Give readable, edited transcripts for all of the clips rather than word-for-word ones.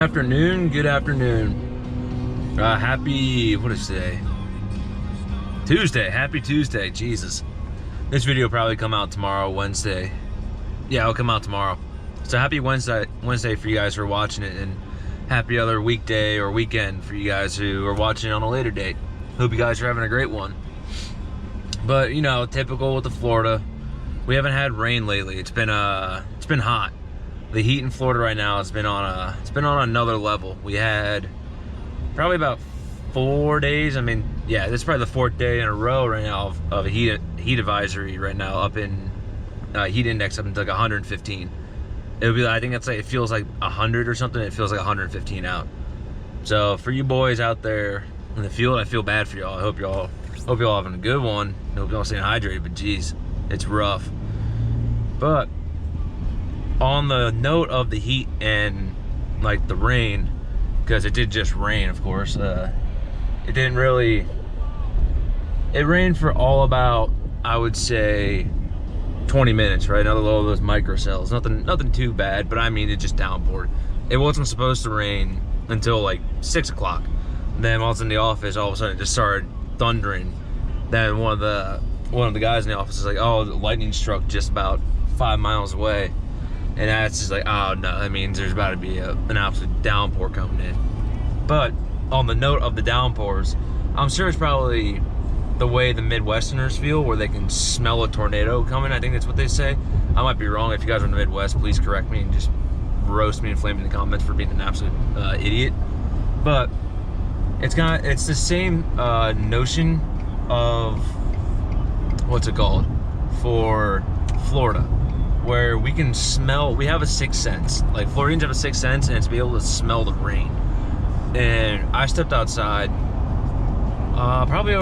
Good afternoon. Happy, what is today? Tuesday, happy Tuesday, Jesus. This video will probably come out tomorrow, Wednesday. Yeah, it'll come out tomorrow. So happy Wednesday for you guys who are watching it, and happy other weekday or weekend for you guys who are watching on a later date. Hope you guys are having a great one. But, you know, typical with the Florida, we haven't had rain lately. It's been hot. The heat in Florida right now has been on another level. We had probably about 4 days. I mean, yeah, this is probably the 4th day in a row right now of a heat advisory right now, up in heat index up into like 115. It would be, I think it's like, it feels like 100 or something. It feels like 115 out. So for you boys out there in the field, I feel bad for y'all. I hope y'all having a good one. I hope y'all staying hydrated, but geez, it's rough. But on the note of the heat and like the rain, because it did just rain, of course, it rained for all about, I would say, 20 minutes, right? Another low of those microcells. Nothing too bad, but I mean, it just downpoured. It wasn't supposed to rain until like 6 o'clock. Then while I was in the office, all of a sudden it just started thundering. Then one of the guys in the office is like, oh, the lightning struck just about 5 miles away. And that's just like, oh no, that means there's about to be an absolute downpour coming in. But on the note of the downpours, I'm sure it's probably the way the Midwesterners feel, where they can smell a tornado coming. I think that's what they say. I might be wrong. If you guys are in the Midwest, please correct me and just roast me and flame me in the comments for being an absolute idiot. But it's the same notion of, what's it called, for Florida, where we can smell, we have a sixth sense. Like, Floridians have a sixth sense, and it's to be able to smell the rain. And I stepped outside probably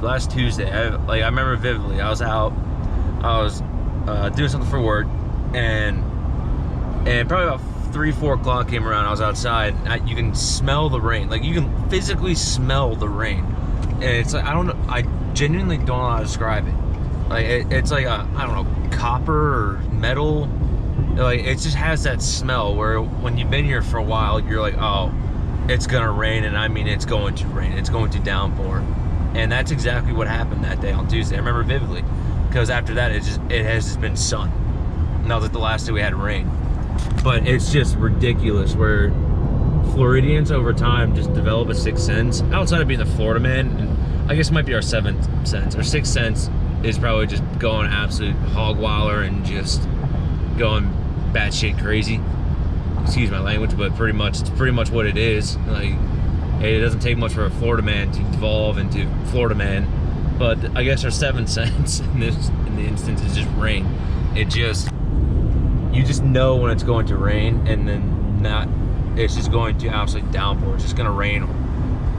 last Tuesday. I remember vividly. I was out, I was doing something for work, and probably about 3-4 o'clock came around. I was outside, and you can smell the rain. Like, you can physically smell the rain. And it's like, I genuinely don't know how to describe it. Like, it's like a, I don't know, copper or metal. Like, it just has that smell where when you've been here for a while, you're like, oh, it's gonna rain. And I mean, it's going to rain. It's going to downpour. And that's exactly what happened that day on Tuesday. I remember vividly, because after that, it has just been sun. And that was like the last day we had rain. But it's just ridiculous where Floridians over time just develop a sixth sense. Outside of being the Florida man, and I guess it might be our seventh sense. Our sixth sense is probably just going absolute hog wilder and just going batshit crazy. Excuse my language, but it's pretty much what it is. Like, it doesn't take much for a Florida man to devolve into Florida man. But I guess our seventh sense in the instance is just rain. You just know when it's going to rain, and then it's just going to absolutely downpour. It's just gonna rain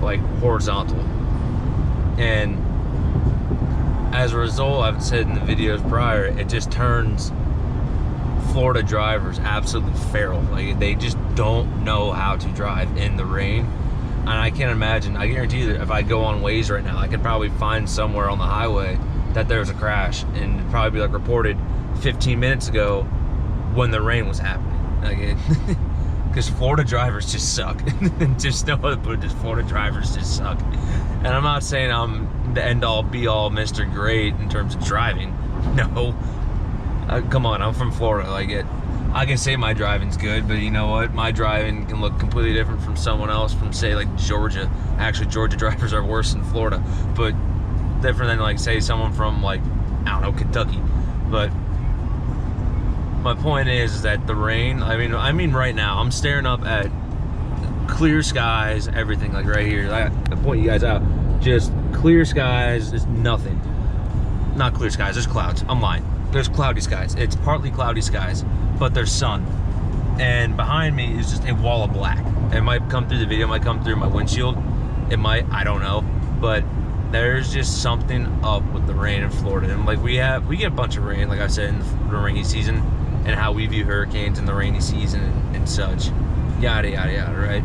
like horizontal. And as a result, I've said in the videos prior, it just turns Florida drivers absolutely feral. Like, they just don't know how to drive in the rain. And I can't imagine, I guarantee you that if I go on Waze right now, I could probably find somewhere on the highway that there's a crash, and it'd probably be like reported 15 minutes ago when the rain was happening. Like, because Florida drivers just suck. Just know how to put it, just Florida drivers just suck. And I'm not saying I'm the end-all, be-all, Mr. Great in terms of driving. No. Come on, I'm from Florida. Like, I can say my driving's good, but you know what? My driving can look completely different from someone else from, say, like Georgia. Actually, Georgia drivers are worse than Florida, but different than, like, say, someone from, like, I don't know, Kentucky. But my point is that the rain, I mean right now, I'm staring up at clear skies, everything, like right here. I point you guys out. Just clear skies, there's nothing. Not clear skies, there's clouds. I'm lying. There's cloudy skies. It's partly cloudy skies, but there's sun. And behind me is just a wall of black. It might come through the video, it might come through my windshield. It might, I don't know. But there's just something up with the rain in Florida. And like, we get a bunch of rain, like I said, in the rainy season, and how we view hurricanes in the rainy season and such. Yada, yada, yada, right?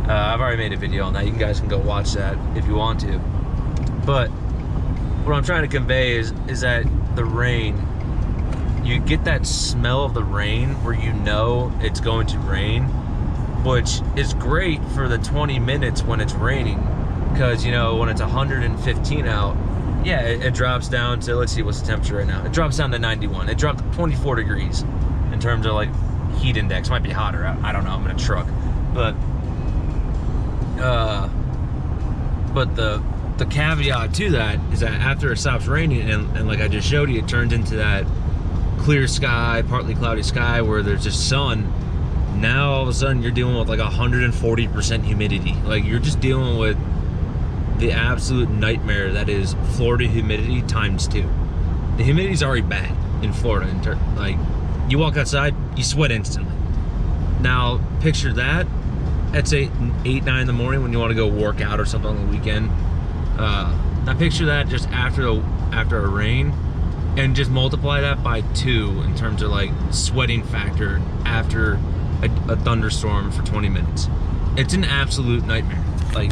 I've already made a video on that. You guys can go watch that if you want to. But what I'm trying to convey is that the rain, you get that smell of the rain where you know it's going to rain, which is great for the 20 minutes when it's raining, because you know when it's 115 out, yeah, it drops down to, let's see, what's the temperature right now? It drops down to 91. It dropped 24 degrees in terms of like heat index. Might be hotter. I don't know. I'm in a truck, but the caveat to that is that after it stops raining and like I just showed you, it turns into that clear sky, partly cloudy sky where there's just sun. Now all of a sudden you're dealing with like 140% humidity. Like you're just dealing with the absolute nightmare that is Florida humidity times 2. The humidity's already bad in Florida. Like you walk outside, you sweat instantly. Now picture that at say 8, 9 in the morning when you want to go work out or something on the weekend. Now picture that just after a rain, and just multiply that by 2 in terms of like sweating factor after a thunderstorm for 20 minutes. It's an absolute nightmare. Like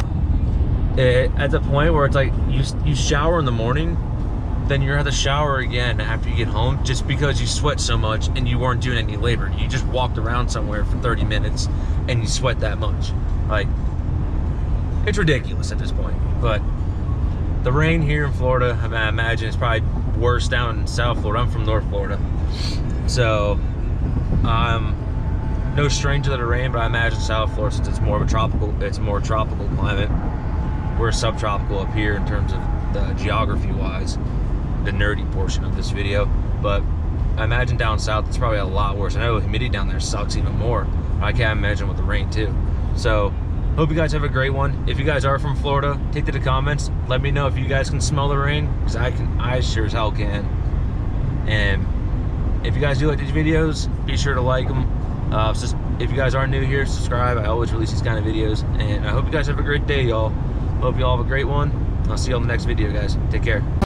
at the point where it's like you shower in the morning, then you're gonna have to shower again after you get home, just because you sweat so much and you weren't doing any labor. You just walked around somewhere for 30 minutes and you sweat that much. Like, it's ridiculous at this point. But the rain here in Florida, I imagine it's probably worse down in South Florida. I'm from North Florida, so I'm no stranger to the rain, but I imagine South Florida, since it's more tropical climate. We're subtropical up here in terms of the geography wise, the nerdy portion of this video. But I imagine down south it's probably a lot worse. I know the humidity down there sucks even more. I can't imagine with the rain too. So hope you guys have a great one. If you guys are from Florida, take to the comments. Let me know if you guys can smell the rain, because I sure as hell can. And if you guys do like these videos, be sure to like them. If you guys are new here, subscribe. I always release these kind of videos. And I hope you guys have a great day, y'all. Hope you all have a great one. I'll see you on the next video, guys. Take care.